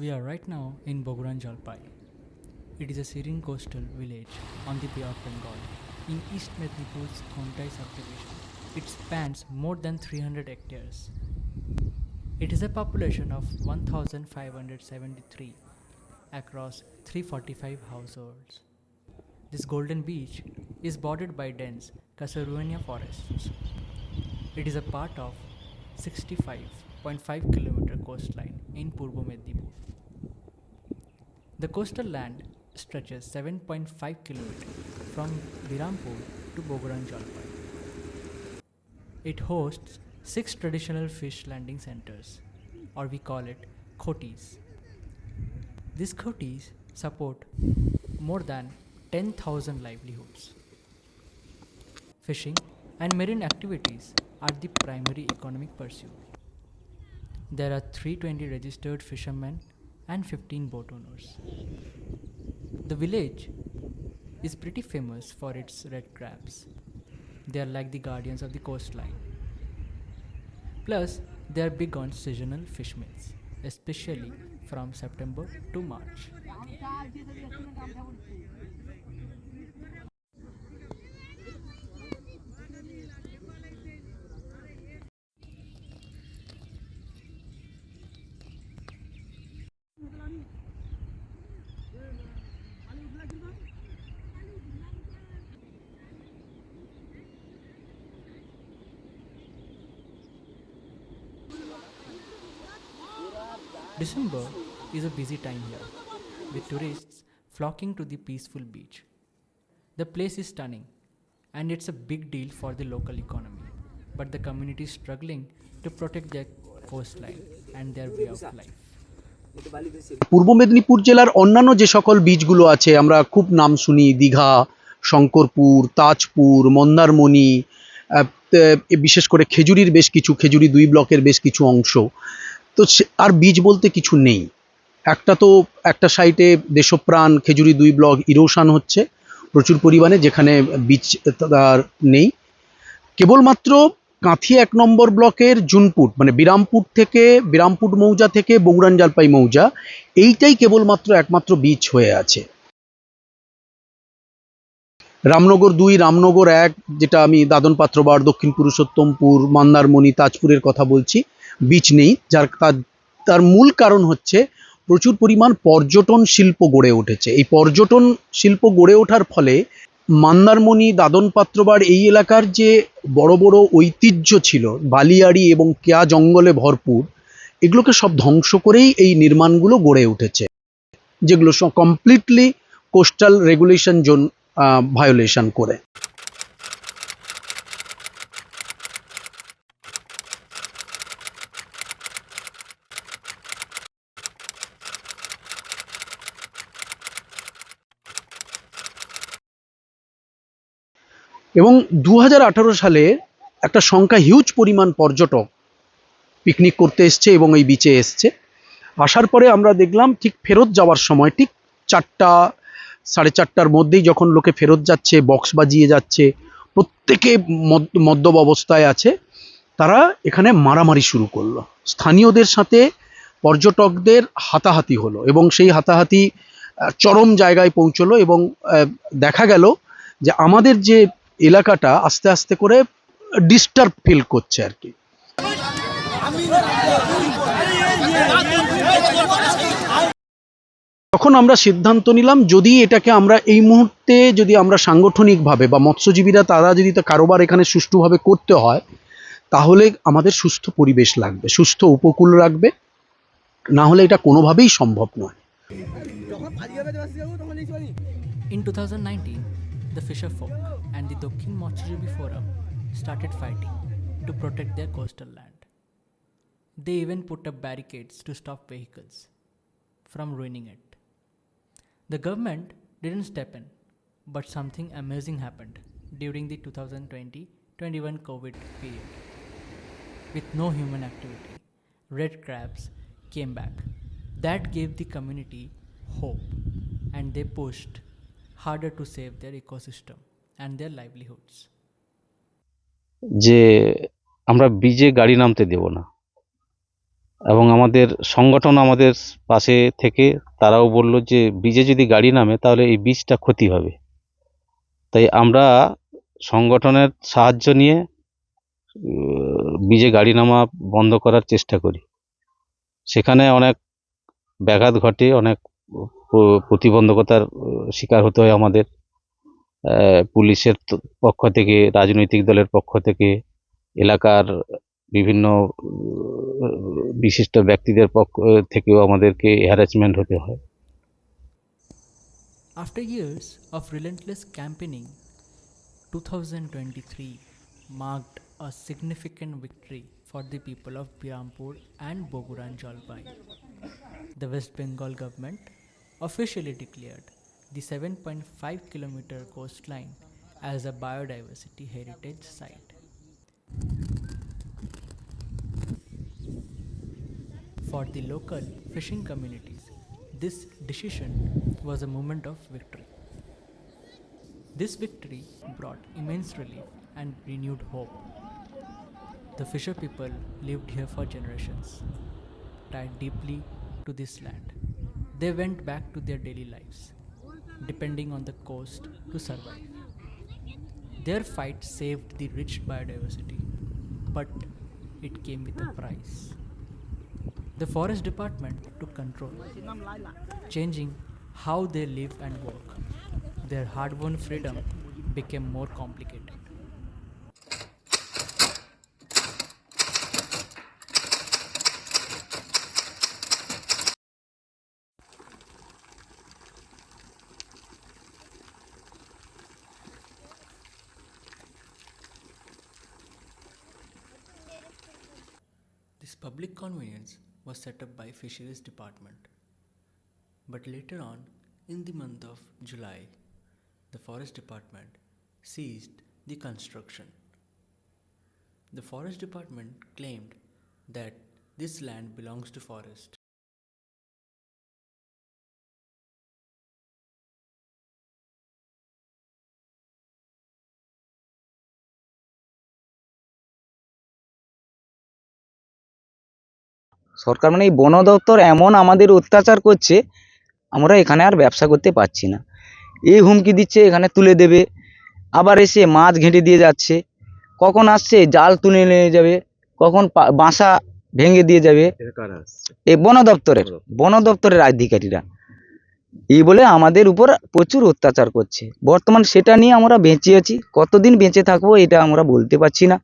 We are right now in Boguran Jalpai. It is a serene coastal village on the Bay of Bengal in East Medinipur's Khontai subdivision. It spans more than 300 hectares. It has a population of 1,573 across 345 households. This golden beach is bordered by dense Casuarina forests. It is a part of 65.5-kilometer coastline in Purbo Medinipur. The coastal land stretches 7.5 km from Birampur to Boguran Jalpai. It hosts 6 traditional fish landing centers, or we call it khotis. These khotis support more than 10,000 livelihoods. Fishing and marine activities are the primary economic pursuit. There are 320 registered fishermen and 15 boat owners. The village is pretty famous for its red crabs. They are like the guardians of the coastline. Plus, they are big on seasonal fish meals, especially from September to March. December is a busy time here, with tourists flocking to the peaceful beach. The place is stunning, and it's a big deal for the local economy, but the community is struggling to protect their coastline and their way of life. পূর্ব মেদিনীপুর জেলার অন্যান্য যে সকল বীচগুলো আছে আমরা খুব নাম শুনি দীঘা, শঙ্করপুর, তাজপুর, মন্দারমণি, বিশেষ করে খেজুরির বেশ কিছু, খেজুরি 2 ব্লকের বেশ কিছু অংশ। তো আর বীচ বলতে কিছু নেই। একটা সাইটে দেশপ্রাণ খেজুরি 2 ব্লক ইরোশন হচ্ছে প্রচুর পরিমাণে, যেখানে বীচ আর নেই। কেবলমাত্র কাঁথি 1 নম্বর ব্লকের জুনপুট মানে বিরামপুর মৌজা থেকে বগুড়ান জলপাই মৌজা, এইটাই কেবলমাত্র একমাত্র বীচ হয়ে আছে। রামনগর 2, রামনগর 1, যেটা আমি দাদন পাত্রবার, দক্ষিণ পুরুষোত্তমপুর, মন্দারমণি, তাজপুরের কথা বলছি, বীচ নেই। তার মূল কারণ হচ্ছে প্রচুর পরিমাণ পর্যটন শিল্প গড়ে উঠেছে। এই পর্যটন শিল্প গড়ে ওঠার ফলে মন্দারমণি, দাদন পাত্রবার এই এলাকার যে বড় বড় ঐতিহ্য ছিল, বালিয়াড়ি এবং কেয়া জঙ্গলে ভরপুর, এগুলোকে সব ধ্বংস করেই এই নির্মাণগুলো গড়ে উঠেছে, যেগুলো সব completely coastal regulation zone violation করে। এবং 2018 সালে একটা সংখ্যা হিউজ পরিমাণ পর্যটক পিকনিক করতে এসছে এবং এই বিচে এসছে। আসার পরে আমরা দেখলাম ঠিক ফেরত যাওয়ার সময়, ঠিক 4টা 4:30টার মধ্যেই যখন লোকে ফেরত যাচ্ছে, বক্স বাজিয়ে যাচ্ছে, প্রত্যেকে মদ্যপ অবস্থায় আছে, তারা এখানে মারামারি শুরু করলো। স্থানীয়দের সাথে পর্যটকদের হাতাহাতি হলো এবং সেই হাতাহাতি চরম জায়গায় পৌঁছলো এবং দেখা গেল যে আমাদের যে এলাকাটা আস্তে আস্তে করে ডিস্টার্ব ফিল করছে আর কি। তখন আমরা সিদ্ধান্ত নিলাম, যদি এটাকে আমরা এই মুহূর্তে যদি আমরা সাংগঠনিকভাবে বা মৎস্যজীবীরা তারা যদি কারোবার এখানে সুষ্ঠুভাবে করতে হয়, তাহলে আমাদের সুস্থ পরিবেশ লাগবে, সুস্থ উপকূল রাখবে, না হলে এটা কোনোভাবেই সম্ভব নয়। In 2019, the fisher folk and the Dokhin Motsujibee Forum started fighting to protect their coastal land. They even put up barricades to stop vehicles from ruining it. The government didn't step in, but something amazing happened during the 2020-21 COVID period. With no human activity, red crabs came back. That gave the community hope, and they pushed harder to save their ecosystem and their livelihoods. যে আমরা ব্রিজে গাড়ি নামতে দেব না, এবং আমাদের সংগঠন আমাদের পাশে থেকে তারাও বলল যে বীজে যদি গাড়ি নামে তাহলে এই বীজটা ক্ষতি হবে। তাই আমরা সংগঠনের সাহায্য নিয়ে বীজে গাড়ি নামা বন্ধ করার চেষ্টা করি। সেখানে অনেক ব্যাঘাত ঘটে, অনেক প্রতিবন্ধকতার শিকার হতে হয় আমাদের। পুলিশের পক্ষ থেকে, রাজনৈতিক দলের পক্ষ থেকে, এলাকার বিভিন্ন বিশিষ্ট ব্যক্তিদের পক্ষ থেকেও আমাদেরকে হ্যারাসমেন্ট হতে হয়। After years of relentless campaigning, 2023 marked a significant victory for the people of Birampur and Boguran Jalpai. The West Bengal government officially declared the 7.5 kilometer coastline as a biodiversity heritage site. For the local fishing communities, this decision was a moment of victory. This victory brought immense relief and renewed hope. The fisher people lived here for generations, tied deeply to this land. They went back to their daily lives, depending on the coast to survive. Their fight saved the rich biodiversity, but it came with a price. The forest department took control, changing how they live and work. Their hard-won freedom became more complicated. This public convenience was set up by Fisheries Department. But later on, in the month of July, the Forest Department ceased the construction. The Forest Department claimed that this land belongs to forest. সরকার মানে এই বন দপ্তর এমন আমাদের অত্যাচার করছে, আমরা এখানে আর ব্যবসা করতে পারছি না। এই হুমকি দিচ্ছে এখানে তুলে দেবে, আবার এসে মাছ ঘেঁটে দিয়ে যাচ্ছে, কখন আসছে জাল তুলে নিয়ে যাবে, কখন বাসা ভেঙে দিয়ে যাবে। এই বন দপ্তরের আধিকারিকরা এই বলে আমাদের উপর প্রচুর অত্যাচার করছে। বর্তমান সেটা নিয়ে আমরা বেঁচে আছি, কতদিন বেঁচে থাকবো এটা আমরা বলতে পারছি না।